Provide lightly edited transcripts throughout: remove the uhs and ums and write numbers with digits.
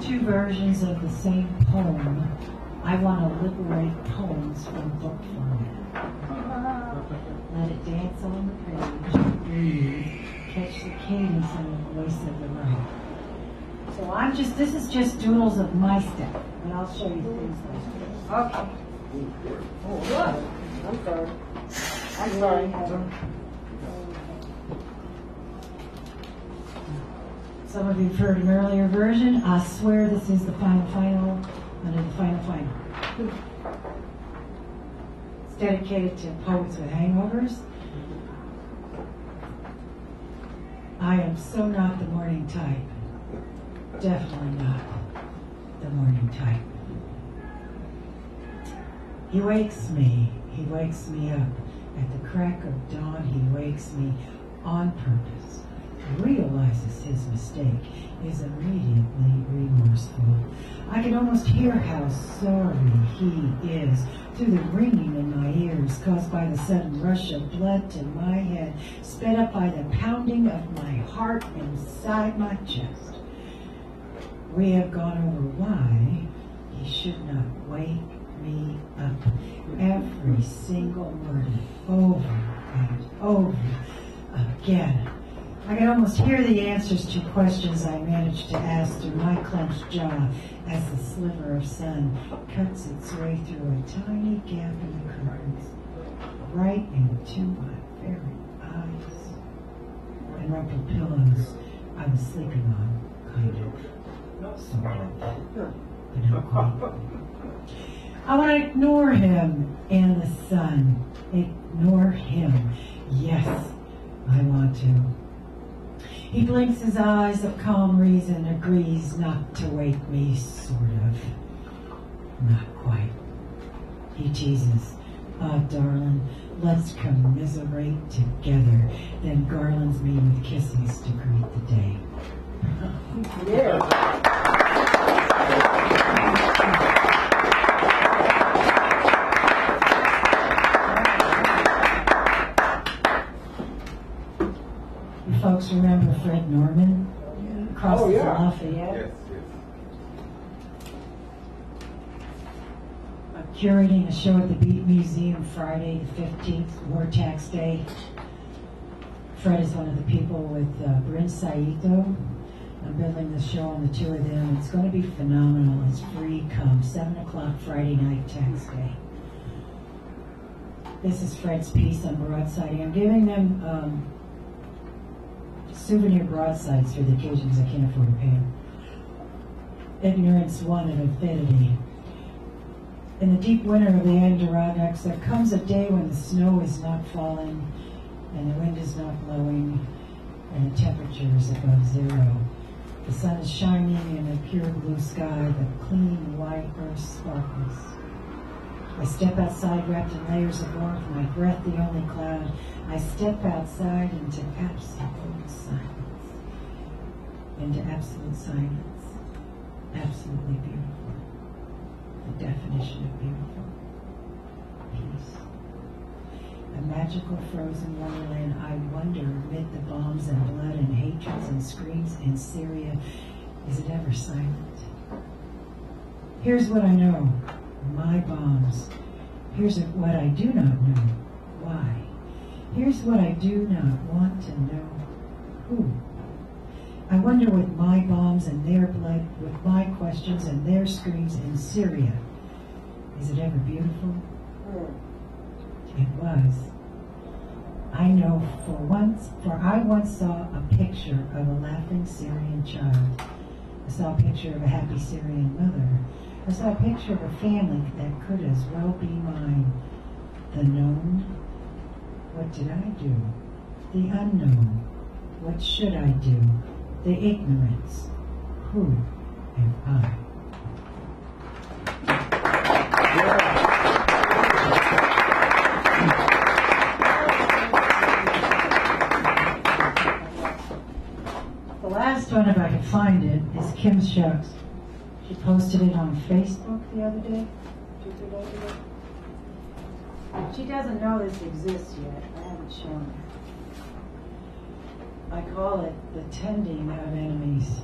two versions of the same poem. I want to liberate poems from book format. Let it dance on the page, breathe, catch the cadence and the voice of the right. So this is just doodles of my stuff, but I'll show you things like this. Okay. Oh, good. I'm sorry. I'm sorry. Some of you have heard an earlier version. I swear this is the final under the final. It's dedicated to poets with hangovers. I am so not the morning type. Definitely not the morning type. He wakes me up. At the crack of dawn, he wakes me on purpose. Realizes his mistake, is immediately remorseful. I can almost hear how sorry he is through the ringing in my ears caused by the sudden rush of blood to my head, sped up by the pounding of my heart inside my chest. We have gone over why he should not wake me up. Every single morning, over and over again. I can almost hear the answers to questions I managed to ask through my clenched jaw as the sliver of sun cuts its way through a tiny gap in the curtains, right into my very eyes. And rumpled pillows I was sleeping on, kind of, sort of, but not quite. I want to ignore him and the sun. Ignore him. Yes, I want to. He blinks his eyes of calm reason, agrees not to wake me, sort of. Not quite. He teases, "Ah, darling, let's commiserate together," then garlands me with kisses to greet the day. Yeah. Folks remember Fred Norman? Across the Lafayette? Yes. I'm curating a show at the Beat Museum Friday the 15th, War Tax Day. Fred is one of the people with Bryn Saito. I'm building the show on the two of them. It's going to be phenomenal. It's free. Come 7 o'clock Friday night, Tax Day. This is Fred's piece on broadsiding. I'm giving them souvenir broadsides for the occasions I can't afford to pay them. Ignorance won at infinity. In the deep winter of the Adirondacks, there comes a day when the snow is not falling, and the wind is not blowing, and the temperature is above zero. The sun is shining in a pure blue sky, the clean white earth sparkles. I step outside wrapped in layers of warmth, my breath the only cloud. I step outside into absolute silence. Into absolute silence. Absolutely beautiful. The definition of beautiful. Peace. A magical frozen wonderland, I wonder, amid the bombs and blood and hatreds and screams in Syria, is it ever silent? Here's what I know. My bombs. Here's what I do not know. Why? Here's what I do not want to know. Who? I wonder with my bombs and their blood, with my questions and their screams in Syria, is it ever beautiful? It was. I know for I once saw a picture of a laughing Syrian child. I saw a picture of a happy Syrian mother. I saw a picture of a family that could as well be mine. The known. What did I do? The unknown. What should I do? The ignorance. Who am I? The last one, if I can find it, is Kim Shucks. She posted it on Facebook the other day. 2 3 days ago. She doesn't know this exists yet. I haven't shown her. I call it the tending of enemies.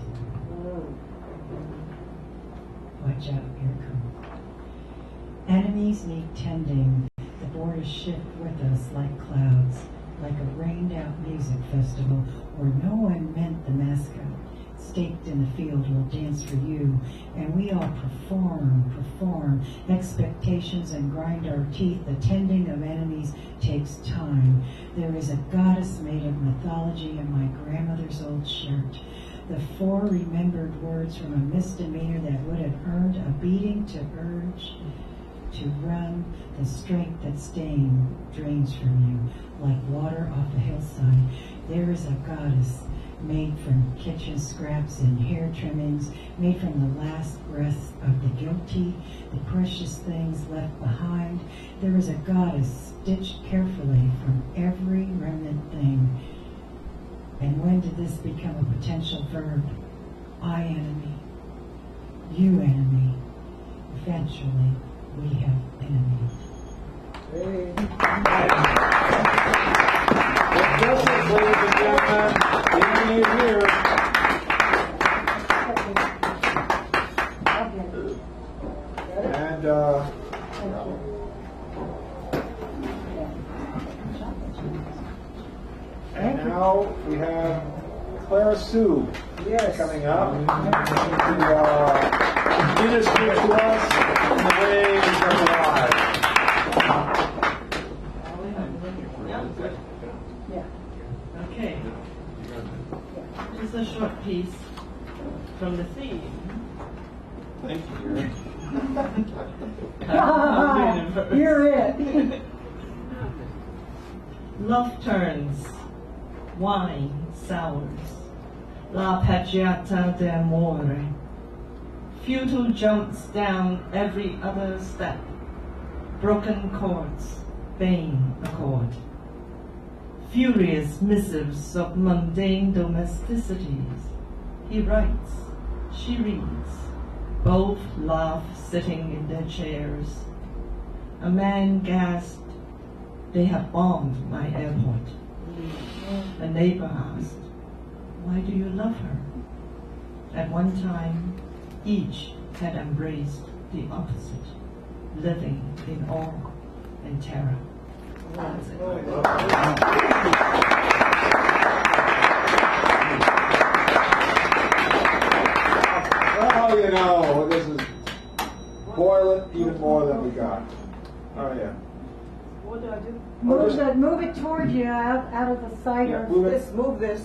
watch out, here it comes. Enemies need tending. The borders shift with us like clouds, like a rained out music festival where no one meant the mascot. Staked in the field will dance for you, and we all perform expectations and grind our teeth. The tending of enemies takes time. There is a goddess made of mythology in my grandmother's old shirt. The 4 remembered words from a misdemeanor that would have earned a beating to urge to run. The strength that drains from you like water off a hillside. There is a goddess made from kitchen scraps and hair trimmings, made from the last breaths of the guilty, the precious things left behind. There is a goddess stitched carefully from every remnant thing. And when did this become a potential verb? I enemy, you enemy. Eventually, we have enemies. Hey. Justice, ladies and gentlemen, the enemy is here. And now we have Clara Sue coming up to minister to us in the ways of life. Okay. Just a short piece from the theme. Thank you. You're it. Love turns, wine sours, la pagata d'amore. Futile jumps down every other step, broken chords, vain accord. Furious missives of mundane domesticities. He writes, she reads, both laugh sitting in their chairs. A man gasped, they have bombed my airport. A neighbor asked, why do you love her? At one time, each had embraced the opposite, living in awe and terror. That's it. Well, you know, this is boiling even more than we got. Oh, yeah. What do I do? Move it toward you, out of the sight Yeah, of move it. Move this.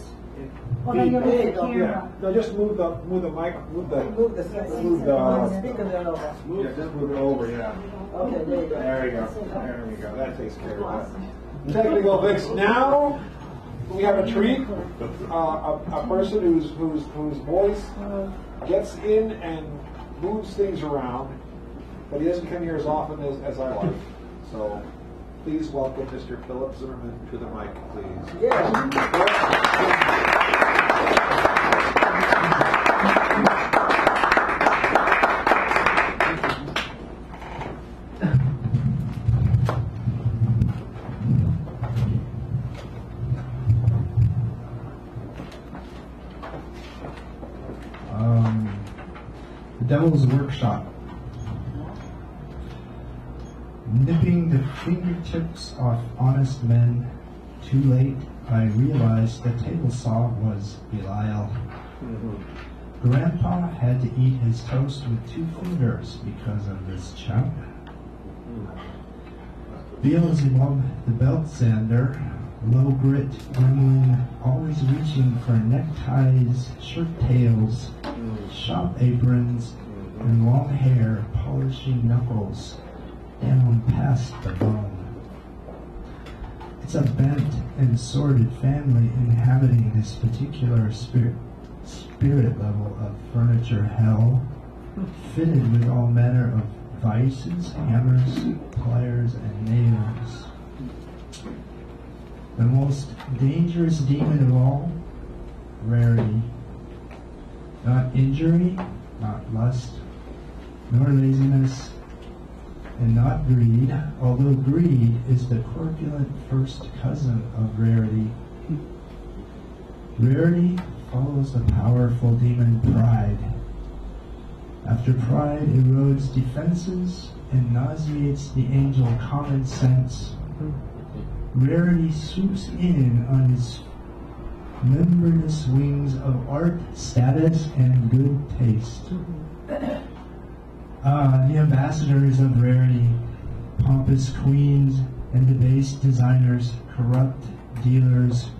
Well, then you There lose you the go. Yeah. camera. No, just move the mic, Move the speaker. Move the- Speaker there over. yeah, just move it over, yeah. Okay, there you go. There we go. There we go. That takes care of that. Technical fix. Now we have a treat. A person whose voice gets in and moves things around, but he doesn't come here as often as I like. So please welcome Mr. Philip Zimmerman to the mic, please. Yeah. The Devil's Workshop. Nipping the fingertips off honest men. Too late, I realized the table saw was Belial. Grandpa had to eat his toast with 2 fingers because of this chump. Beelzebub the belt sander, low grit gremlin, always reaching for neckties, shirt tails, shop aprons, and long hair, polishing knuckles down past the bone. It's a bent and sordid family inhabiting this particular spirit level of furniture hell, fitted with all manner of vices, hammers, pliers, and nails. The most dangerous demon of all, rarity. Not injury, not lust, nor laziness, and not greed, although greed is the corpulent first cousin of rarity. Rarity follows the powerful demon pride. After after pride erodes defenses and nauseates the angel common sense, rarity swoops in on his membranous wings of art, status, and good taste. The ambassadors of rarity, pompous queens and debased designers, corrupt dealers,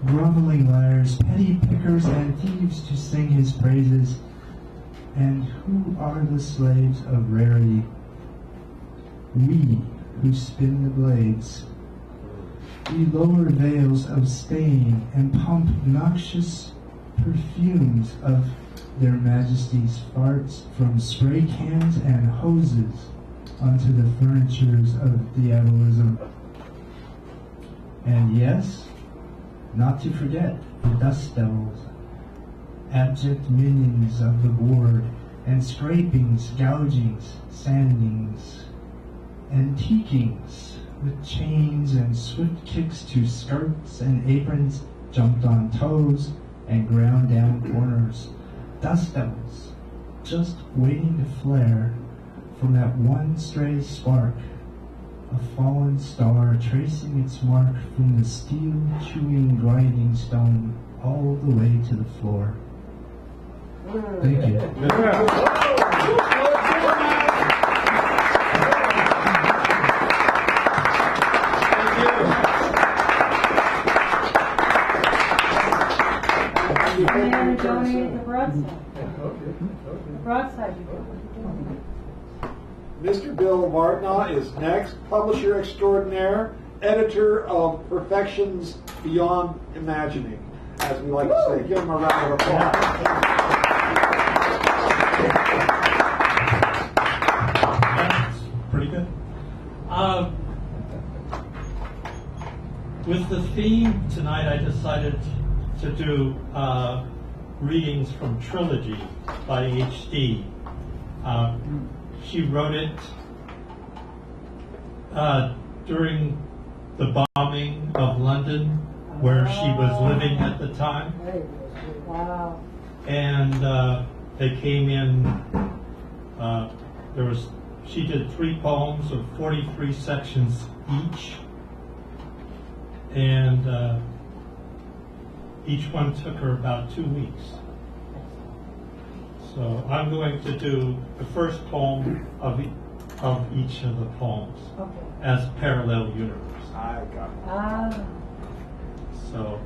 grumbling liars, petty pickers, and thieves to sing his praises. And who are the slaves of rarity? We who spin the blades. We lower veils of stain and pump noxious perfumes of their majesty's farts from spray cans and hoses onto the furnitures of diabolism. And yes, not to forget the dust devils, abject minions of the board, and scrapings, gougings, sandings, antiquings, with chains and swift kicks to skirts and aprons, jumped on toes and ground down corners. Dust devils, just waiting to flare from that one stray spark, a fallen star tracing its mark from the steel-chewing grinding stone all the way to the floor. Thank you. And donate the broadside. The broadside you do. Mr. Bill Martinaw is next, publisher extraordinaire, editor of Perfections Beyond Imagining, as we like to say. Give him a round of applause. That's pretty good. With the theme tonight, I decided to do readings from Trilogy by H.D. She wrote it during the bombing of London, where she was living at the time. Wow. And they came in, she did 3 poems of 43 sections each. And each one took her about 2 weeks. So I'm going to do the first poem of each of the poems as parallel universe. I got it. So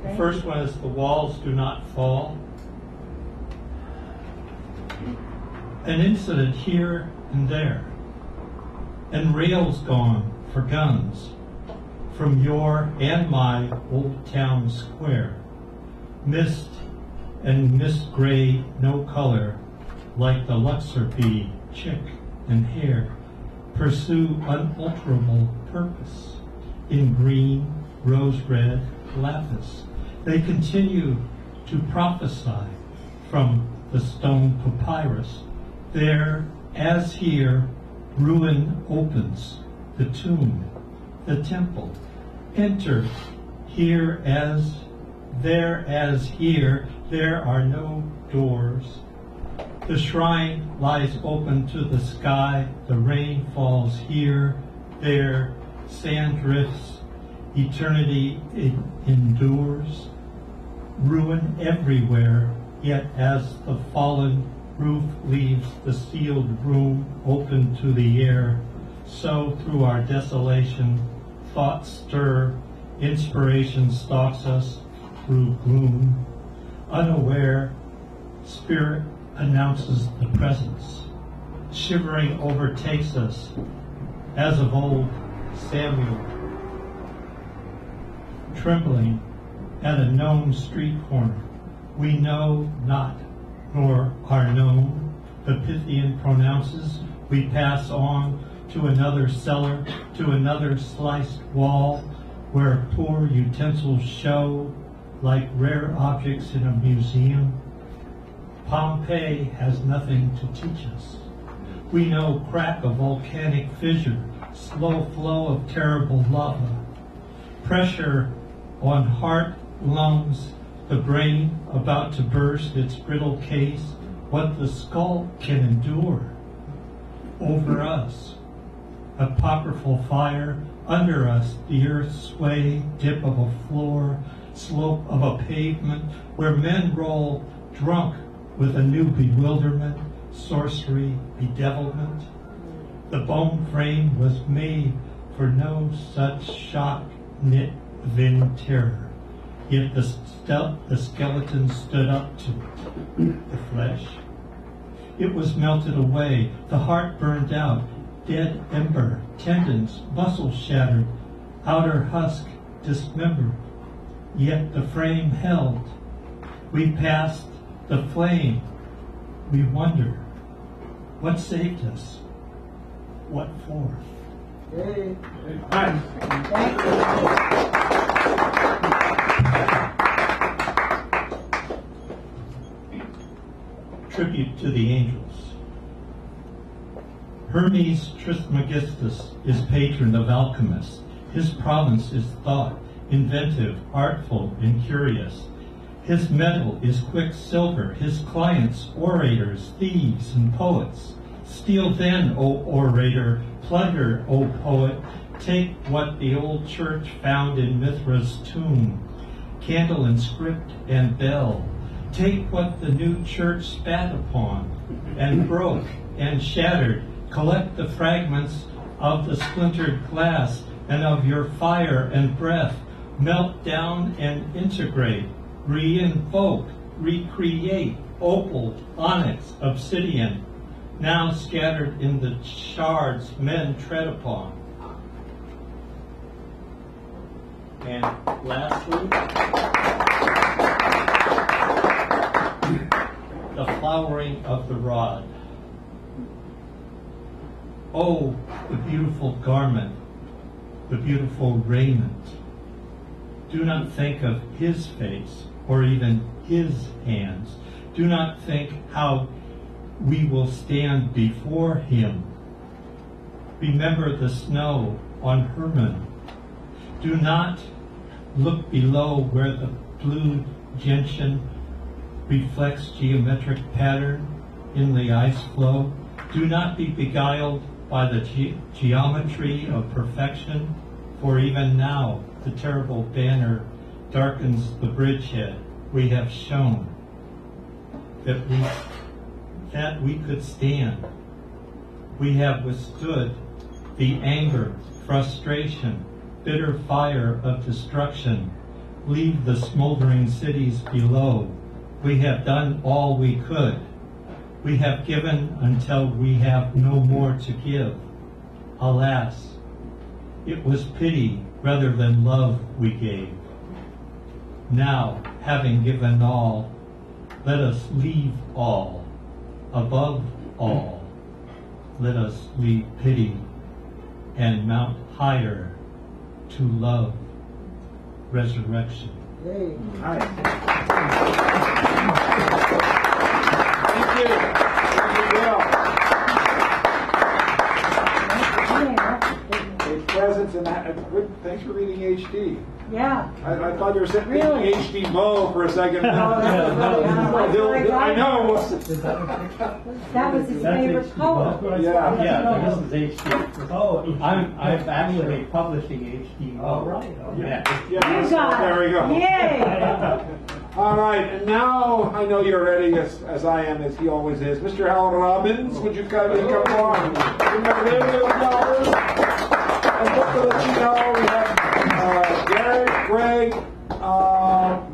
the first one is The Walls Do Not Fall. An incident here and there, and rails gone for guns from your and my old town square. Mist and mist gray, no color, like the Luxor bee, chick and hare, pursue unalterable purpose in green, rose red lapis. They continue to prophesy from the stone papyrus. There, as here, ruin opens, the tomb, the temple. Enter, here as here, there are no doors. The shrine lies open to the sky, the rain falls here, there, sand drifts, eternity endures. Ruin everywhere, yet as the fallen roof leaves the sealed room open to the air, so through our desolation, thoughts stir, inspiration stalks us through gloom. Unaware, spirit announces the presence. Shivering overtakes us, as of old Samuel, trembling at a known street corner. We know not, nor are known. The Pythian pronounces. We pass on to another cellar, to another sliced wall, where poor utensils show like rare objects in a museum. Pompeii has nothing to teach us. We know crack of volcanic fissure, slow flow of terrible lava, pressure on heart, lungs, the brain about to burst its brittle case, what the skull can endure. Over us, apocryphal fire, under us, the earth's sway, dip of a floor, slope of a pavement, where men roll drunk with a new bewilderment, sorcery, bedevilment. The bone frame was made for no such shock knit within terror, yet the skeleton stood up to the flesh. It was melted away, the heart burned out, dead ember, tendons, muscles shattered, outer husk dismembered, yet the frame held. We passed the flame. We wonder, what saved us? What for? Hey. Hi. Tribute to the angels. Hermes Trismegistus is patron of alchemists. His province is thought, inventive, artful, and curious. His metal is quicksilver, his clients orators, thieves, and poets. Steal then, O orator, plunder, O poet, take what the old church found in Mithra's tomb, candle and script and bell. Take what the new church spat upon, and broke, and shattered. Collect the fragments of the splintered glass, and of your fire and breath. Melt down and integrate. Re-invoke, recreate, opal, onyx, obsidian, now scattered in the shards men tread upon. And lastly, the flowering of the rod. Oh, the beautiful garment, the beautiful raiment. Do not think of his face or even his hands. Do not think how we will stand before him. Remember the snow on Hermon. Do not look below where the blue gentian reflects geometric pattern in the ice flow. Do not be beguiled by the geometry of perfection, for even now the terrible banner darkens the bridgehead. We have shown that we could stand. We have withstood the anger, frustration, bitter fire of destruction. Leave the smoldering cities below. We have done all we could. We have given until we have no more to give. Alas, it was pity rather than love we gave. Now, having given all, let us leave all. Above all, let us leave pity and mount higher to love, resurrection. Hey. Hi. Thank you. Thank you, Will. A presence and good. Thanks for reading HD. Yeah. I thought you were sitting Really? reading HD Mo for a second. No, that was really I know. That was his favorite poem. Yeah. Yeah, this is HD. Oh, I'm actually publishing HD. all right. Yeah. You got There we go. it. Yay. All right, and now I know you're ready, as I am, as he always is. Mr. Howard Robbins, would you kindly come on? Remember, and just to let you know, we have Derek, Greg,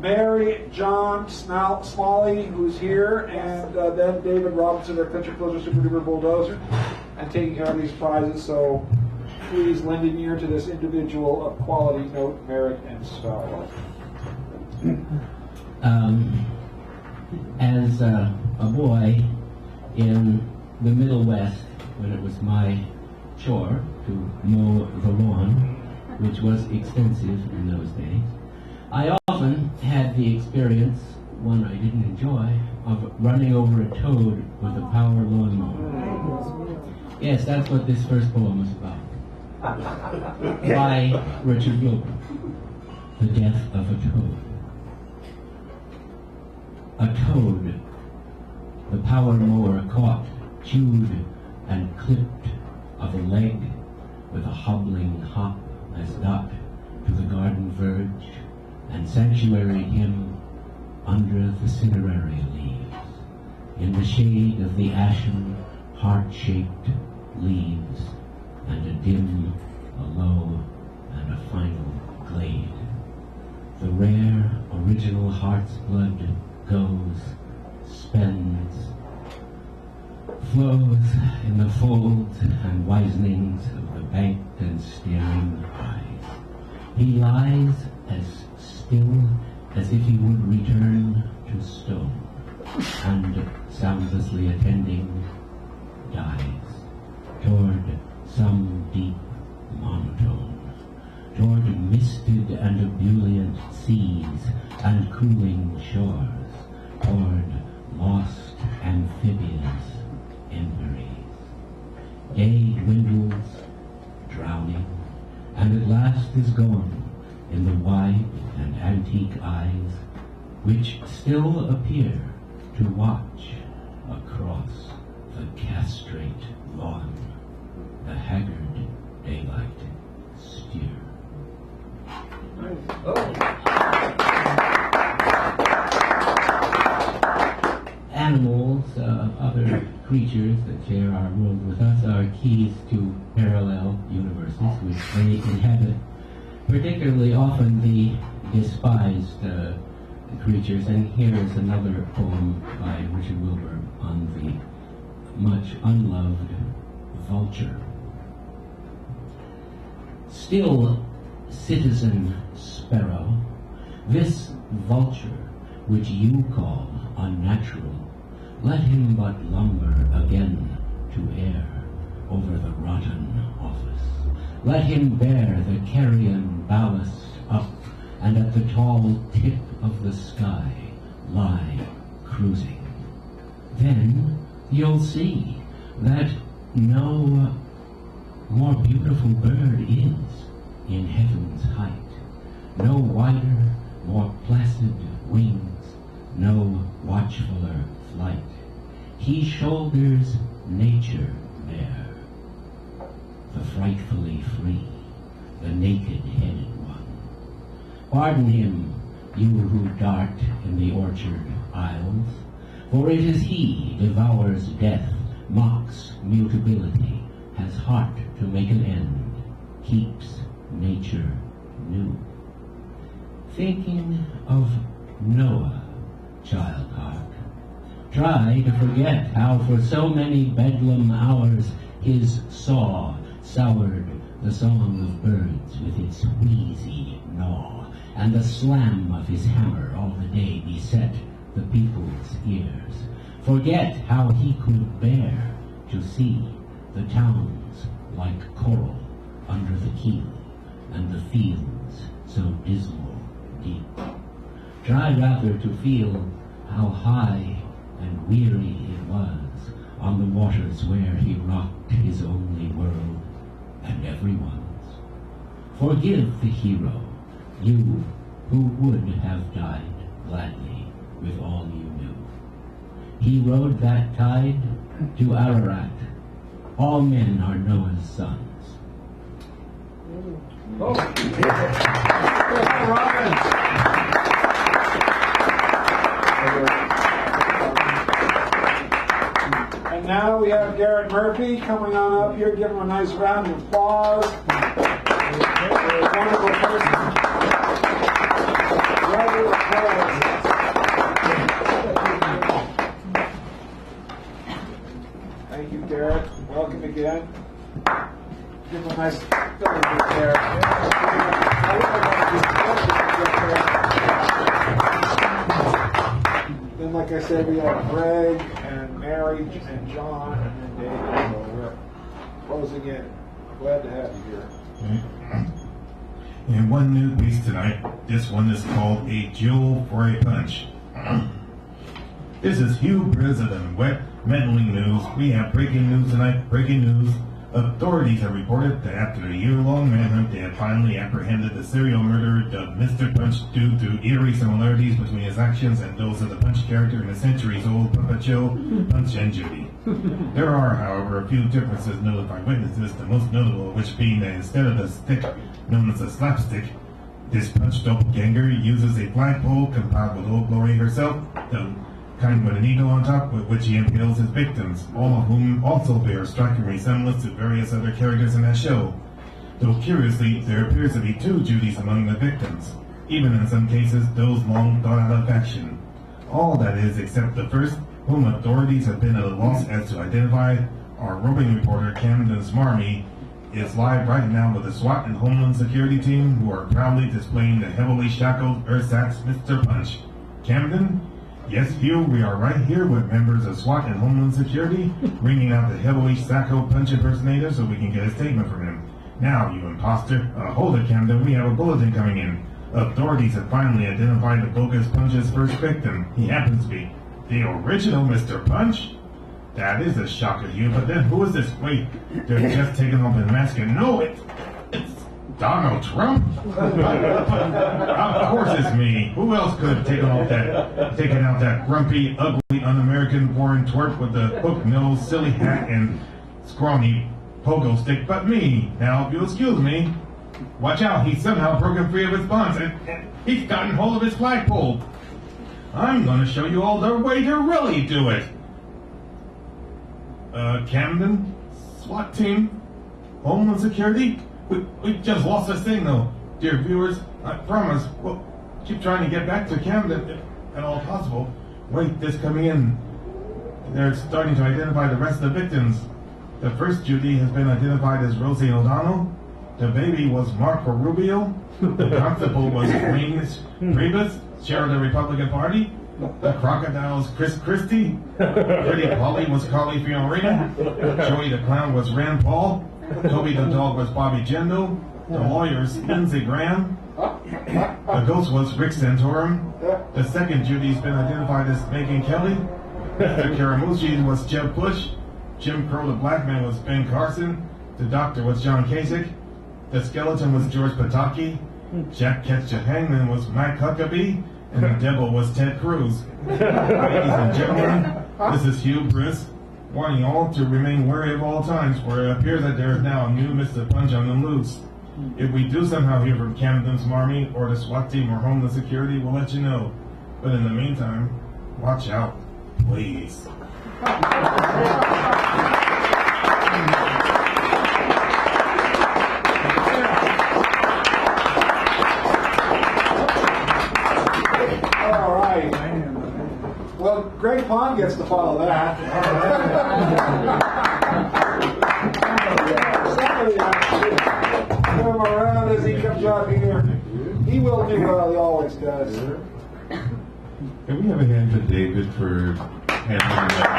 Mary, John, Smalley, who's here, and then David Robinson, our country closer, super duper bulldozer, and taking care of these prizes. So please lend an ear to this individual of quality, note, merit, and style. As a boy in the Middle West, when it was my chore to mow the lawn, which was extensive in those days, I often had the experience, one I didn't enjoy, of running over a toad with a power lawnmower. Yes, that's what this first poem is about. By Richard Gilbert, The Death of a Toad. A toad The power mower caught, chewed, and clipped of a leg with a hobbling hop as duck to the garden verge, and sanctuaried him under the cineraria leaves, in the shade of the ashen, heart-shaped leaves, and a dim, a low, and a final glade. The rare, original heart's blood goes, spends, flows in the folds and wizenings of the banked and staring eyes. He lies as still as if he would return to stone, and soundlessly attending, dies toward some deep monotone, toward misted and ebullient seas and cooling shores, toward lost amphibious emperies. Day dwindles, drowning, and at last is gone in the wide and antique eyes which still appear to watch across the castrate lawn, the haggard daylight steer. Animals, other creatures that share our world with us, are keys to parallel universes which they inhabit, particularly often the despised creatures. And here is another poem by Richard Wilbur on the much unloved vulture. Still, citizen sparrow, this vulture which you call unnatural, let him but lumber again to air over the rotten office. Let him bear the carrion ballast up, and at the tall tip of the sky lie cruising. Then you'll see that no more beautiful bird is in heaven's height, no wider, more placid wings, no watchfuler flight. He shoulders nature there, the frightfully free, the naked-headed one. Pardon him, you who dart in the orchard aisles, for it is he devours death, mocks mutability, has heart to make an end, keeps nature new. Thinking of Noah, child heart, try to forget how for so many bedlam hours his saw soured the song of birds with its wheezy gnaw, and the slam of his hammer all the day beset the people's ears. Forget how he could bear to see the towns like coral under the keel, and the fields so dismal deep. Try rather to feel how high and weary it was on the waters where he rocked his only world and everyone's. Forgive the hero, you who would have died gladly with all you knew. He rode that tide to Ararat. All men are Noah's sons. Robbins. And now we have Garrett Murphy coming on up here. Give him a nice round of applause. Wonderful person. Thank you, Garrett. Welcome again. Give him a nice filling there. Then, like I said, we have Greg and Mary and John and then David. So we're closing in. Glad to have you here. And one new piece tonight. This one is called A Jewel for a Punch. This is hubris and wet meddling news. We have breaking news tonight. Breaking news. Authorities have reported that after a year-long manhunt, they have finally apprehended the serial murderer dubbed Mr. Punch due to eerie similarities between his actions and those of the Punch character in the centuries-old puppet show, Punch and Judy. There are, however, a few differences noted by witnesses, the most notable of which being that instead of the stick known as a slapstick, this Punch doppelganger uses a flagpole compiled with Old Glory herself, the kind with a needle on top with which he impales his victims, all of whom also bear striking resemblance to various other characters in that show. Though curiously, there appears to be two Judys among the victims, even in some cases those long thought out of action. All that is, except the first, whom authorities have been at a loss as to identify, our roving reporter Camden Smarmy is live right now with the SWAT and Homeland Security team who are proudly displaying the heavily shackled ersatz Mr. Punch. Camden? Yes, Hugh, we are right here with members of SWAT and Homeland Security, ringing out the heavily shackled Punch impersonator so we can get a statement from him. Now, you imposter. Hold it, Camden, we have a bulletin coming in. Authorities have finally identified the bogus Punch's first victim. He happens to be the original Mr. Punch? That is a shocker, Hugh, but then who is this? Wait, they're just taking off his mask and no, it's Donald Trump? Of course it's me. Who else could have taken out that grumpy, ugly, un-American foreign twerp with the hook nose, silly hat, and scrawny pogo stick but me? Now, if you'll excuse me, watch out, he's somehow broken free of his bonds, and he's gotten hold of his flagpole. I'm gonna show you all the way to really do it. Camden? SWAT team? Homeland Security? We just lost this thing though. Dear viewers, I promise, we'll keep trying to get back to Camden if at all possible. Wait, this coming in. They're starting to identify the rest of the victims. The first Judy has been identified as Rosie O'Donnell. The baby was Marco Rubio. The constable was Wayne Priebus, chair of the Republican Party. The crocodile's Chris Christie. Pretty Polly was Carly Fiorina. Joey the clown was Rand Paul. Toby the dog was Bobby Jendo. The lawyer's Lindsey Graham. The ghost was Rick Santorum. The second Judy's been identified as Megan Kelly. The Caramucci was Jeb Bush. Jim Crow the black man was Ben Carson. The doctor was John Kasich. The skeleton was George Pataki. Jack Ketch the hangman was Mike Huckabee. And the devil was Ted Cruz. Ladies and gentlemen, this is Hugh Briss, warning all to remain wary of all times, for it appears that there is now a new Mr. Punch on the loose. If we do somehow hear from Camden's Army or the SWAT team or Homeland Security, we'll let you know. But in the meantime, watch out, please. Well, Greg Pond gets to follow that. Come around as he comes out here. He will do what he always does. Can we have a hand for David for handling that?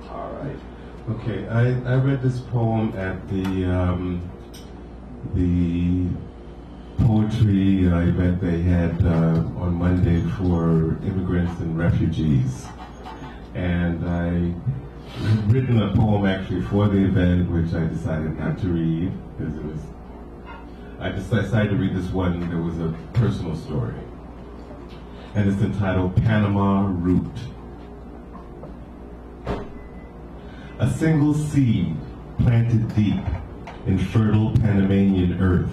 All right. Okay, I read this poem at the poetry event they had on Monday for immigrants and refugees. And I had written a poem actually for the event, which I decided not to read, because I decided to read this one that was a personal story. And it's entitled Panama Route. A single seed planted deep in fertile Panamanian earth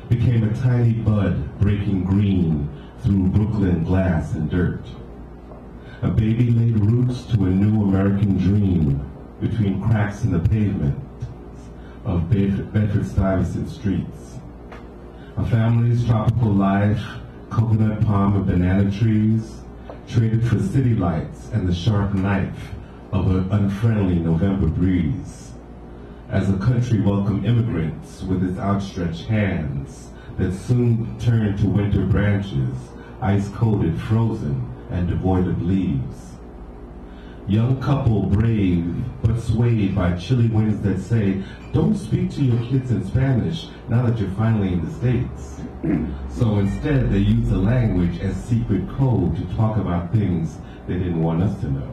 became a tiny bud breaking green through Brooklyn glass and dirt. A baby laid roots to a new American dream between cracks in the pavement of Bedford-Stuyvesant streets. A family's tropical life, coconut palm and banana trees, traded for city lights and the sharp knife of an unfriendly November breeze. As the country welcomed immigrants with its outstretched hands that soon turned to winter branches, ice-coated, frozen, and devoid of leaves. Young couple brave, but swayed by chilly winds that say, don't speak to your kids in Spanish now that you're finally in the States. So instead, they use the language as secret code to talk about things they didn't want us to know.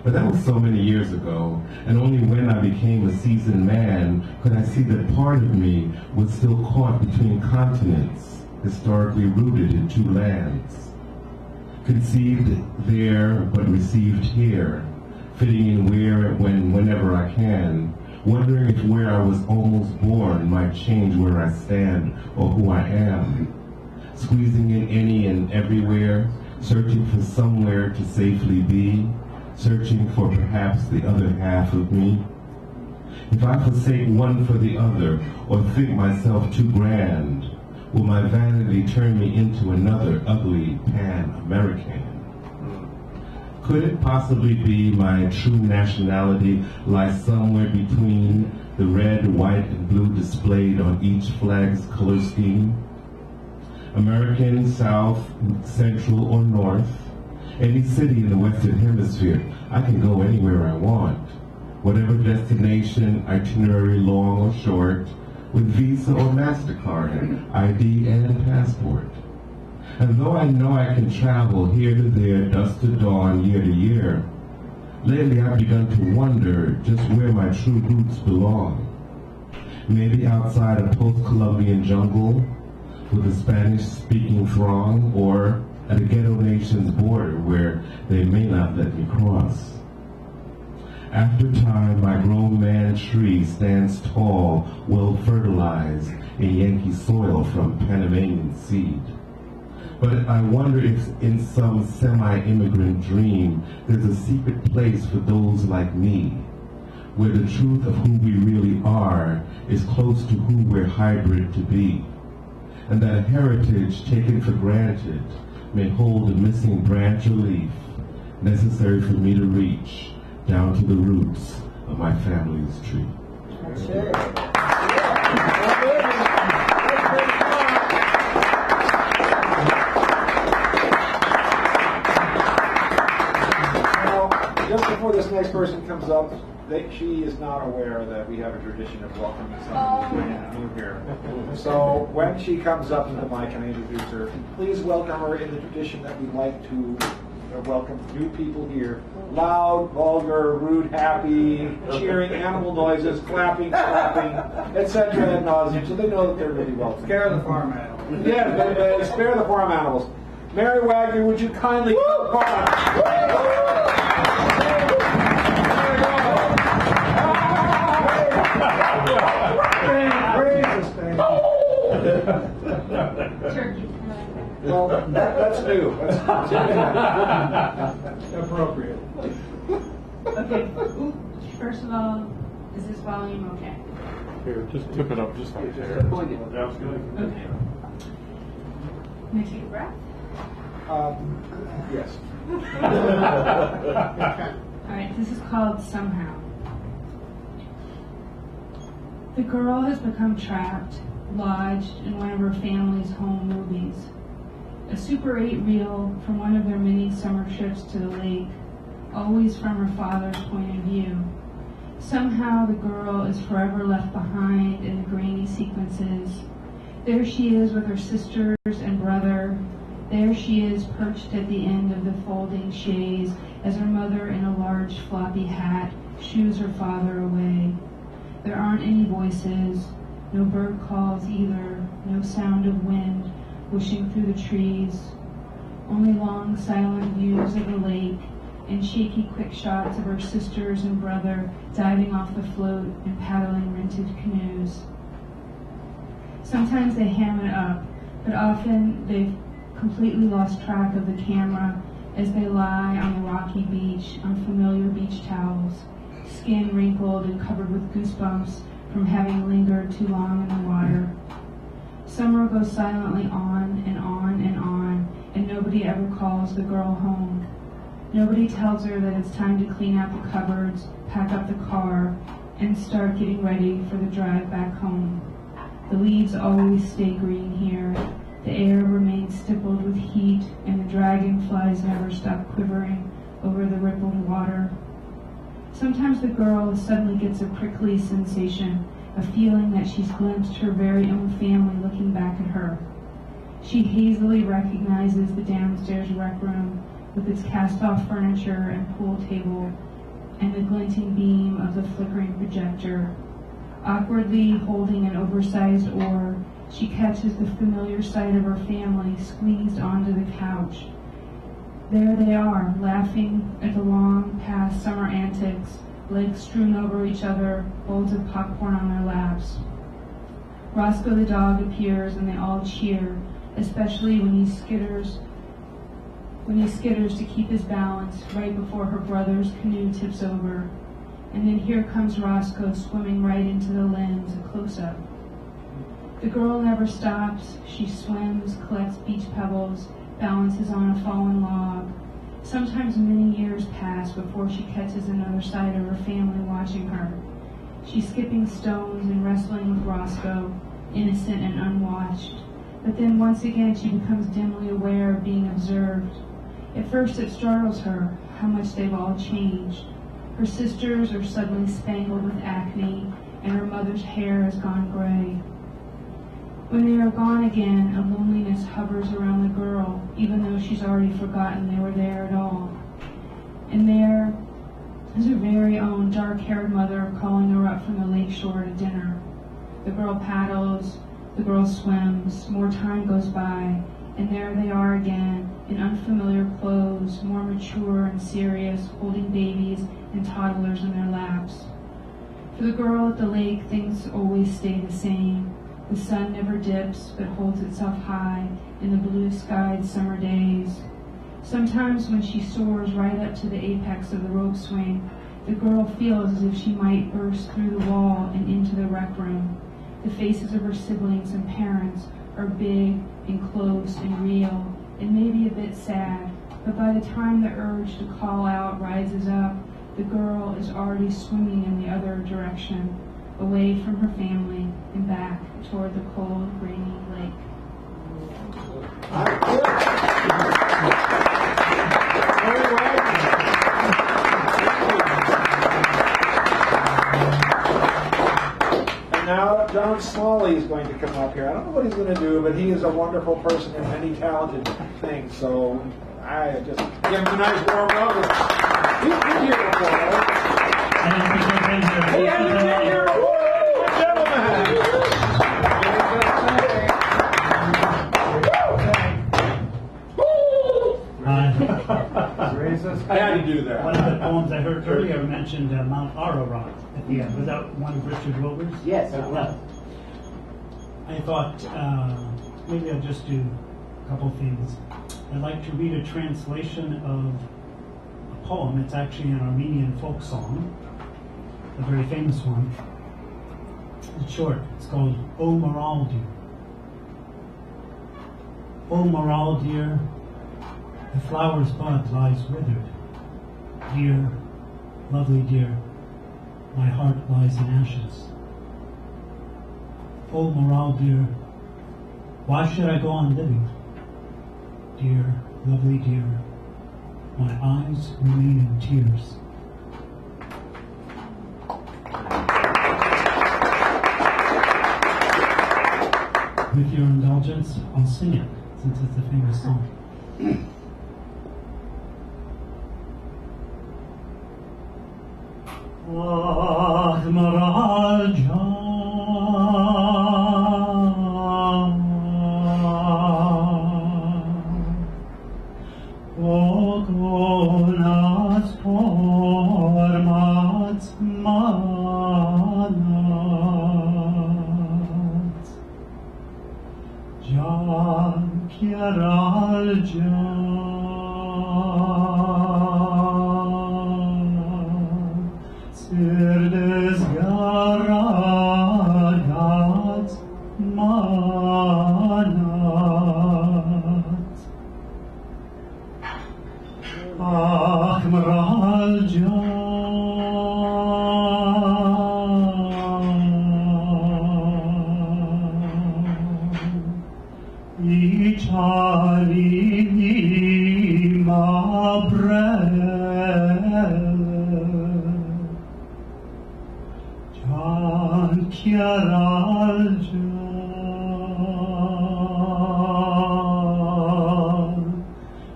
But that was so many years ago, and only when I became a seasoned man could I see that part of me was still caught between continents, historically rooted in two lands. Conceived there, but received here, fitting in whenever I can, wondering if where I was almost born might change where I stand or who I am, squeezing in any and everywhere, searching for somewhere to safely be, searching for perhaps the other half of me. If I forsake one for the other, or think myself too grand, will my vanity turn me into another ugly Pan-American? Could it possibly be my true nationality lies somewhere between the red, white, and blue displayed on each flag's color scheme? American, South, Central, or North, any city in the Western Hemisphere, I can go anywhere I want. Whatever destination, itinerary long or short, with Visa or MasterCard, ID and passport. And though I know I can travel here to there, dusk to dawn, year to year, lately I've begun to wonder just where my true roots belong. Maybe outside a post-Columbian jungle with a Spanish-speaking throng, or at a ghetto nation's border where they may not let me cross. After time, my grown man tree stands tall, well fertilized in Yankee soil from Panamanian seed. But I wonder if in some semi-immigrant dream, there's a secret place for those like me, where the truth of who we really are is close to who we're hybrid to be, and that a heritage taken for granted may hold a missing branch or leaf necessary for me to reach down to the roots of my family's tree. Now, just before this next person comes up, she is not aware that we have a tradition of welcoming someone who's brand new here. So when she comes up to the mic and I introduce her, please welcome her in the tradition that we like to welcome new people here. Loud, vulgar, rude, happy, cheering, animal noises, clapping, etc. ad nauseum, so they know that they're really welcome. Scare the farm animals. Yeah, spare the farm animals. Mary Wagner, would you kindly come on? Turkey. Well, that's new. Appropriate. Okay. First of all, is this volume okay? Here, just tip it up just like there. Okay. Can I take a breath? Yes. All right, this is called Somehow. The girl has become trapped, lodged in one of her family's home movies. A Super 8 reel from one of their many summer trips to the lake, always from her father's point of view. Somehow the girl is forever left behind in the grainy sequences. There she is with her sisters and brother. There she is perched at the end of the folding chaise as her mother in a large floppy hat shoos her father away. There aren't any voices, no bird calls either, no sound of wind whooshing through the trees, only long silent views of the lake and shaky quick shots of her sisters and brother diving off the float and paddling rented canoes. Sometimes they ham it up, but often they've completely lost track of the camera as they lie on the rocky beach on familiar beach towels, skin wrinkled and covered with goosebumps from having lingered too long in the water. Summer goes silently on and on and on, and nobody ever calls the girl home. Nobody tells her that it's time to clean out the cupboards, pack up the car, and start getting ready for the drive back home. The leaves always stay green here. The air remains stippled with heat, and the dragonflies never stop quivering over the ripples Sometimes the girl suddenly gets a prickly sensation, a feeling that she's glimpsed her very own family looking back at her. She hazily recognizes the downstairs rec room with its cast-off furniture and pool table and the glinting beam of the flickering projector. Awkwardly holding an oversized oar, she catches the familiar sight of her family squeezed onto the couch. There they are, laughing at the long-past summer antics, legs strewn over each other, bowls of popcorn on their laps. Roscoe the dog appears and they all cheer, especially when he skitters to keep his balance right before her brother's canoe tips over. And then here comes Roscoe swimming right into the lens, a close-up. The girl never stops. She swims, collects beach pebbles, balances on a fallen log. Sometimes many years pass before she catches another sight of her family watching her. She's skipping stones and wrestling with Roscoe, innocent and unwatched. But then once again she becomes dimly aware of being observed. At first it startles her how much they've all changed. Her sisters are suddenly spangled with acne, and her mother's hair has gone gray. When they are gone again, a loneliness hovers around the girl, even though she's already forgotten they were there at all. And there is her very own dark-haired mother calling her up from the lakeshore to dinner. The girl paddles, the girl swims, more time goes by, and there they are again, in unfamiliar clothes, more mature and serious, holding babies and toddlers in their laps. For the girl at the lake, things always stay the same. The sun never dips, but holds itself high in the blue-skied summer days. Sometimes when she soars right up to the apex of the rope swing, the girl feels as if she might burst through the wall and into the rec room. The faces of her siblings and parents are big and close and real, and maybe a bit sad, but by the time the urge to call out rises up, the girl is already swimming in the other direction, away from her family and back toward the cold, rainy lake. Very well. And now John Smalley is going to come up here. I don't know what he's going to do, but he is a wonderful person and many talented things. So I just give him a nice warm welcome. He's been here before, right? I didn't think I'd been here. Hey, how did you get here? I had to do that. One of the poems I heard earlier mentioned Mount Ararat at the end. Was that one of Richard Wilbur's? Yes. I thought maybe I'll just do a couple things. I'd like to read a translation of a poem. It's actually an Armenian folk song, a very famous one. It's short. It's called O Moral Dear. O Moral Dear, the flower's bud lies withered. Dear, lovely dear, my heart lies in ashes. O Moral dear, why should I go on living? Dear, lovely dear, my eyes remain in tears. With your indulgence, I'll sing it, since it's a famous song.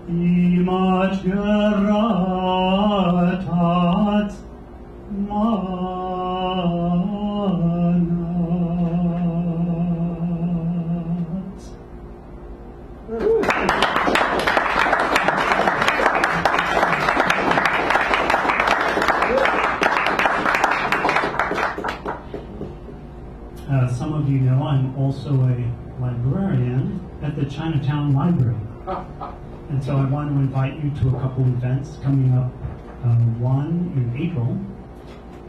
imach geratat some of you know I'm also a librarian at the Chinatown Library. And so I want to invite you to a couple events coming up. One in April,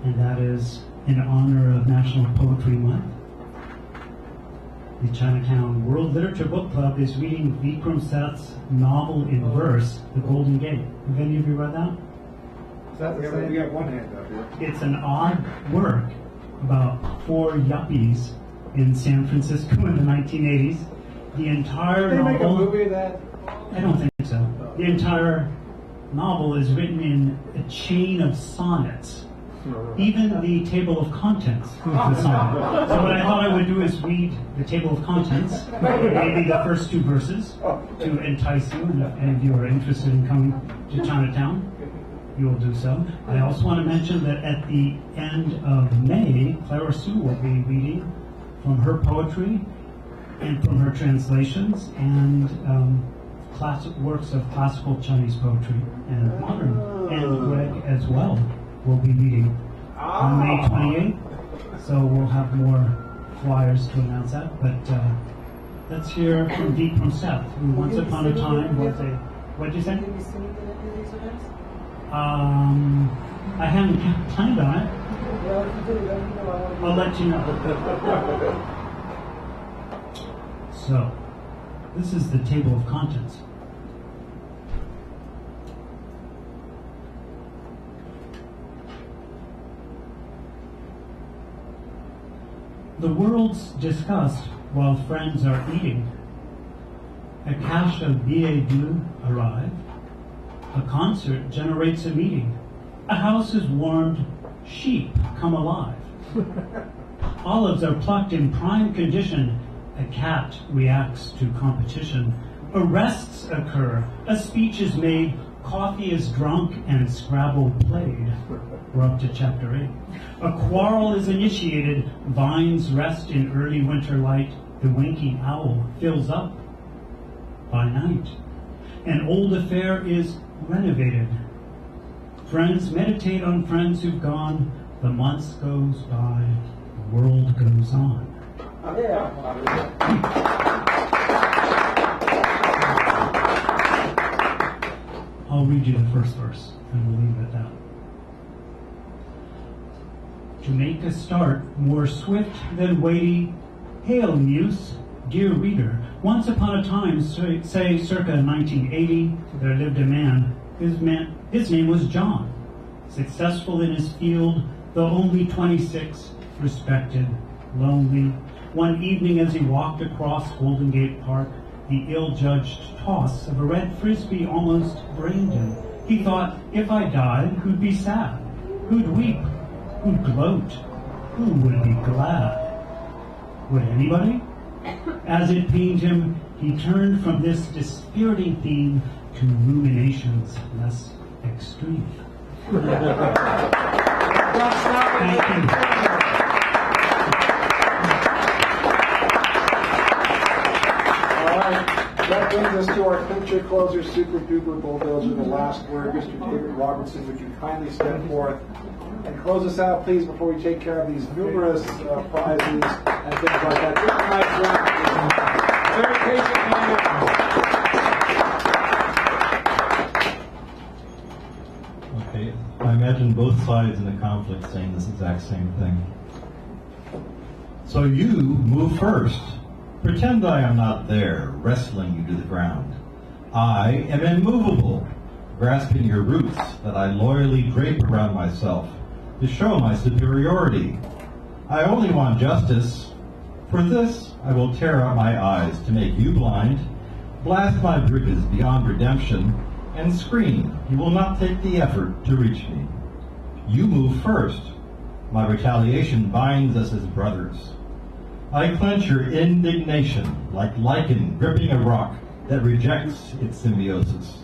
and that is in honor of National Poetry Month. The Chinatown World Literature Book Club is reading Vikram Seth's novel in verse, The Golden Gate. Have any of you read that? We have one hand up here. It's an odd work about four yuppies in San Francisco in the 1980s. The entire Did they make a novel... movie of that? I don't think so. The entire novel is written in a chain of sonnets. Even the table of contents is a sonnet. So what I thought I would do is read the table of contents, maybe the first two verses, to entice you, and if any of you are interested in coming to Chinatown, you will do so. I also want to mention that at the end of May, Clara Sue will be reading from her poetry and from her translations and classic works of classical Chinese poetry and modern. And Greg as well will be reading on May 28th. So we'll have more flyers to announce that. But let's hear from Vikram Seth, who once upon a time was a... What'd you say? I haven't planned on it. I'll let you know. So, this is the table of contents. The world's discussed while friends are eating. A cache of billets doux arrive. A concert generates a meeting. A house is warmed. Sheep come alive. Olives are plucked in prime condition. A cat reacts to competition. Arrests occur. A speech is made. Coffee is drunk and Scrabble played. We're up to chapter 8. A quarrel is initiated. Vines rest in early winter light. The winking owl fills up by night. An old affair is renovated. Friends meditate on friends who've gone. The months goes by. The world goes on. I'll read you the first verse, and we'll leave it at that. To make a start more swift than weighty, hail muse, dear reader. Once upon a time, say circa 1980, there lived a man. His name was John. Successful in his field, though only 26, respected, lonely. One evening as he walked across Golden Gate Park, the ill-judged toss of a red frisbee almost brained him. He thought, if I died, who'd be sad? Who'd weep? Who'd gloat? Who would be glad? Would anybody? As it pained him, he turned from this dispiriting theme to ruminations less extreme. Thank you. That brings us to our clincher closer, super duper bulldozer, the last word. Mr. David Robertson, would you kindly step forth and close us out, please, before we take care of these numerous prizes and things like that. Give a nice round. Very patient man. Okay, I imagine both sides in the conflict saying this exact same thing. So you move first. Pretend I am not there, wrestling you to the ground. I am immovable, grasping your roots that I loyally drape around myself to show my superiority. I only want justice. For this, I will tear out my eyes to make you blind, blast my bridges beyond redemption, and scream you will not take the effort to reach me. You move first. My retaliation binds us as brothers. I clench your indignation like lichen gripping a rock that rejects its symbiosis.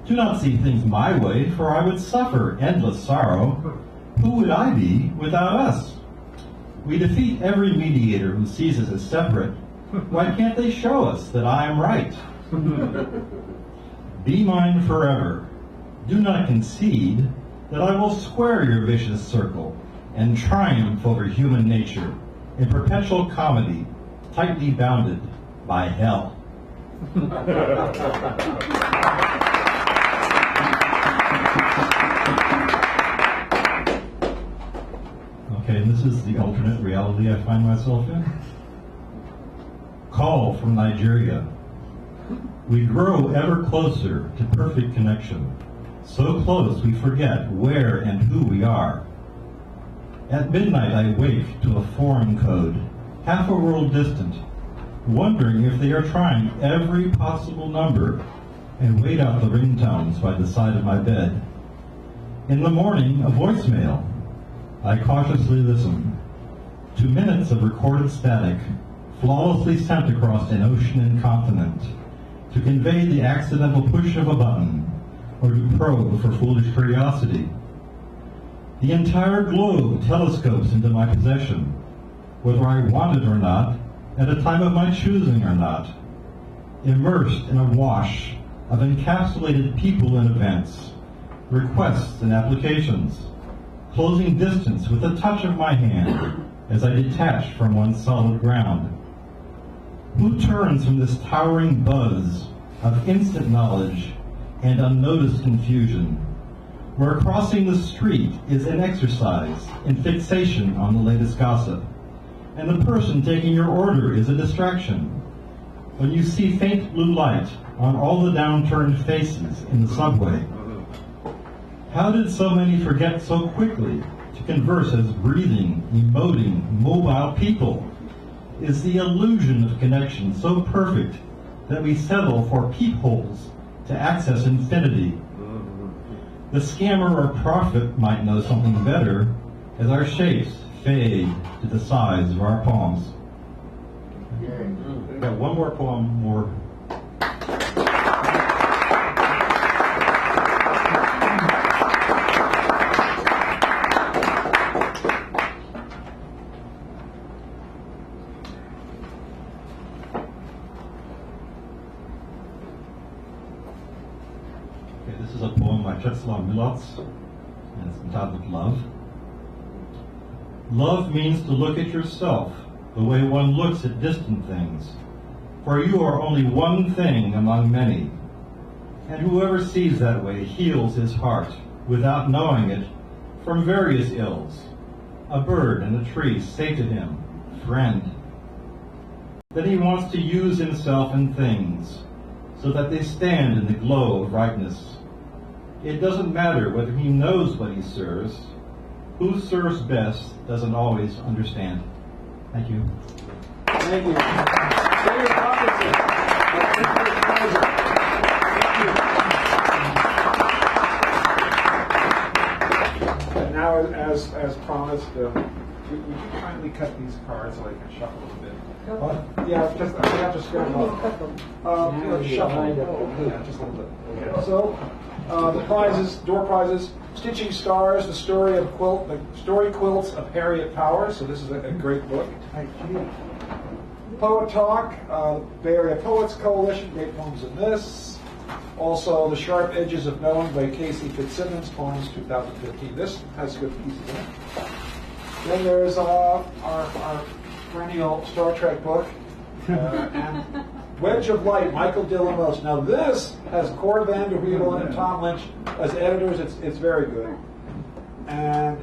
Do not see things my way, for I would suffer endless sorrow. Who would I be without us? We defeat every mediator who sees us as separate. Why can't they show us that I am right? Be mine forever. Do not concede that I will square your vicious circle and triumph over human nature in perpetual comedy, tightly bounded by hell. Okay, and this is the alternate reality I find myself in. Call from Nigeria. We grow ever closer to perfect connection. So close we forget where and who we are. At midnight I wake to a foreign code, half a world distant, wondering if they are trying every possible number, and wait out the ringtones by the side of my bed. In the morning, a voicemail. I cautiously listen. 2 minutes of recorded static, flawlessly sent across an ocean and continent, to convey the accidental push of a button, or to probe for foolish curiosity. The entire globe telescopes into my possession, whether I want it or not, at a time of my choosing or not, immersed in a wash of encapsulated people and events, requests and applications, closing distance with a touch of my hand as I detach from one solid ground. Who turns from this towering buzz of instant knowledge and unnoticed confusion, where crossing the street is an exercise in fixation on the latest gossip, and the person taking your order is a distraction, when you see faint blue light on all the downturned faces in the subway? How did so many forget so quickly to converse as breathing, emoting, mobile people? Is the illusion of connection so perfect that we settle for peepholes to access infinity? The scammer or prophet might know something better as our shapes fade to the size of our palms. I've got one more poem more. This is a poem by Czesław Milosz, and it's entitled Love. Love means to look at yourself the way one looks at distant things, for you are only one thing among many, and whoever sees that way heals his heart, without knowing it, from various ills. A bird and a tree say to him, friend. Then he wants to use himself and things, so that they stand in the glow of rightness. It doesn't matter whether he knows what he serves. Who serves best doesn't always understand. Thank you. Thank you. David Robinson. And now, as promised, would you kindly cut these cards so I can shuffle a bit? Yeah, just I have to scrap them up. Shuffle. Yeah, just a little bit. Okay. So. The prizes, door prizes, Stitching Stars, the story quilts of Harriet Powers. So this is a great book. Poet Talk, Bay Area Poets Coalition, great poems in this. Also, The Sharp Edges of Knowing by Casey Fitzsimmons, poems 2015. This has good pieces in it. Then there's our perennial Star Trek book, and Wedge of Light, Michael Dillamos. Now this has Cor van der Weedel and Tom Lynch as editors. It's very good. And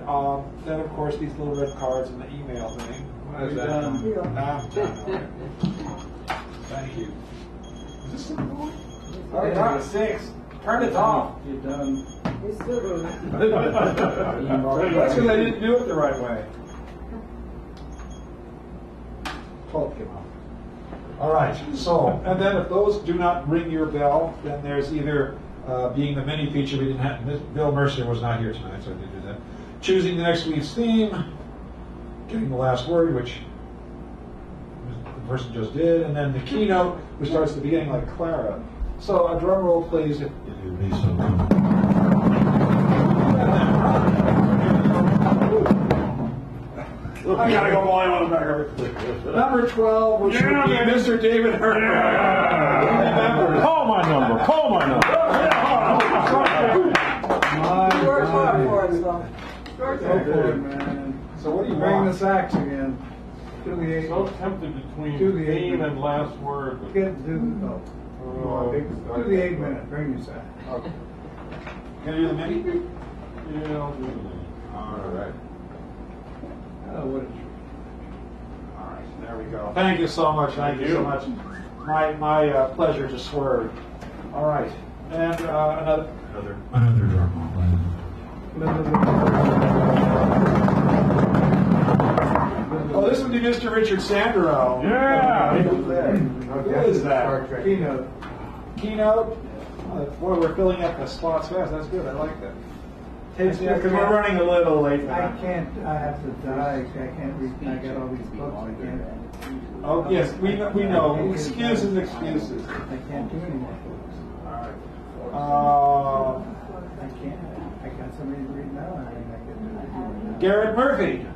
then of course these little red cards and the email thing. What is that? Thank you. Is this still going? All right, round 6. Turn it off. You're done. It's still going. That's because I didn't do it the right way. 12 came off. All right, so, and then if those do not ring your bell, then there's either being the mini feature we didn't have, Bill Mercer was not here tonight, so I didn't do that. choosing the next week's theme, getting the last word, which the person just did, and then the keynote, which starts at the beginning like Clara. So a drum roll, please. If you'd be so kind. I gotta go while I'm on the back. Number 12, which would be Mr. David Herman. Call my number. Call my number. You worked hard for it, so. Go for it, man. So what do you Bring want? the sax again. Do the eight. So tempted between Do the theme eight. and last word. But Do the 8 minute. Bring your sax. Okay. Gonna do the mini? yeah, I'll do it. All right. Oh, what a All right, there we go. Thank you so much. Thank you so much. My pleasure to swerve. All right, and another. Another drum Oh, this would be Mr. Richard Sandero. Yeah. Who is that? keynote. Keynote. Boy, we're filling up the slots fast. That's good. I like that. Takes me because we're running a little late. I can't, I have to die. I can't read. I got all these books. I can't. Oh yes, we know. Excuses, excuses. I can't do any more books. All right. I can't. I got somebody to read now. I mean, I can do it. Garrett Murphy.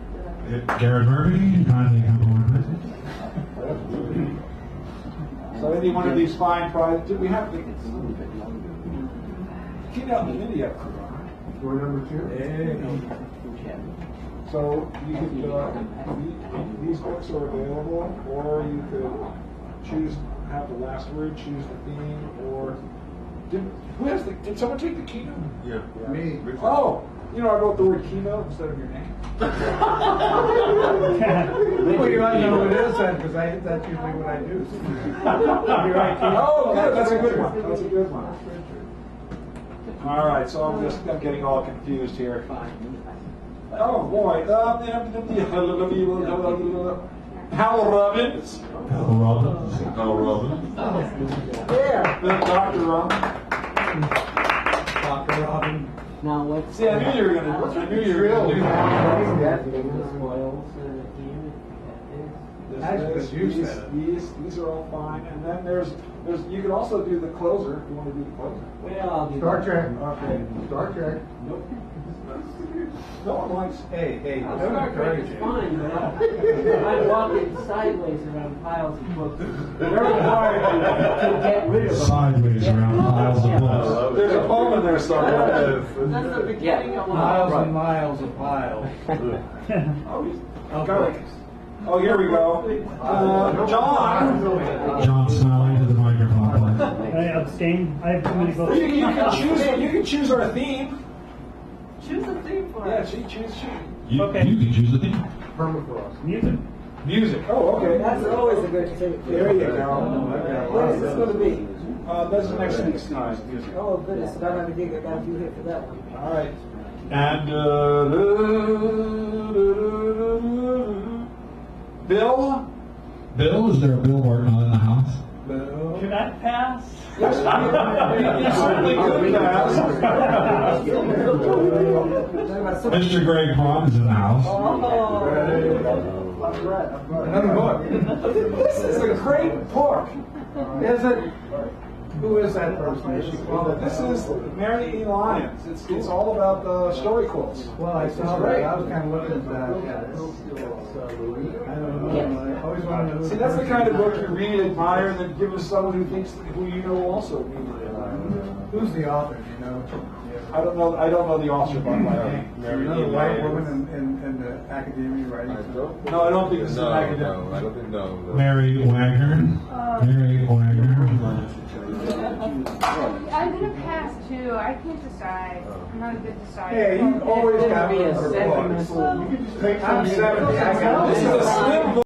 Garrett Murphy, kindly come forward, please. So any one of these fine prizes. Did we have the keynote in India? Door number 2. So you could these books are available, or you could choose have the last word, choose the theme, or did someone take the keynote? Yeah. Me. Oh, you know I wrote the word keynote instead of your name. Well, you ought to know what it is then, because that's usually what I do. You're right, Keith. Oh, good. That's a good one. That's a good one. All right, so I'm getting all confused here. Oh boy, Hal Robbins. Hal Robbins. Yeah, Dr. Robbins. Dr. Robin. Now what's See, I knew you were gonna do that. These are all fine, and then there's you can also do the closer if you want to do the closer. Well, I'll do Star that. Trek. Okay. Star Trek. Nope. No one likes. Hey, Star don't Trek encourage is it. fine, but I'm walking sideways around piles of books. Very hard to get rid of them. Sideways around piles of books. There's a poem in there somewhere. That's the beginning of Miles and miles of piles. Got it. Oh, here we go. John. John Snelling to the microphone, please. I abstain. I have too many books. You can choose our theme. Choose a theme for Yeah, us. choose. You Okay. can choose a theme. Permafrost. Music. Music. Oh, okay. That's always a good thing. There you go. When is this going to be? That's next week's time. Oh, goodness. I don't have a gig. I got a few here for that one. All right. And Bill. Bill, is there a Bill Barton in the house? Should I pass? Yes, you certainly could pass. Mr. Greg Pond is in the house. Another book. This is a great book. Is it? Who is that person? Is she called? This is Mary E. Lyons. It's all about the story quotes. Well, I saw that. I was kind of looking at that. I don't know. I always wanted to. See, that's the kind of book you read, admire, and then give to someone who thinks who you know also read it. Who's the author? You know. I don't know the author by my name. Another white woman in the academia writing. No, I don't think this is an academic. No, I don't think no. Mary Wagner. Mary Wagner. I'm gonna pass too. I can't decide. I'm not a good decider. Yeah, you always got Be a to sentimental. You can just take some 70. This is a slim book.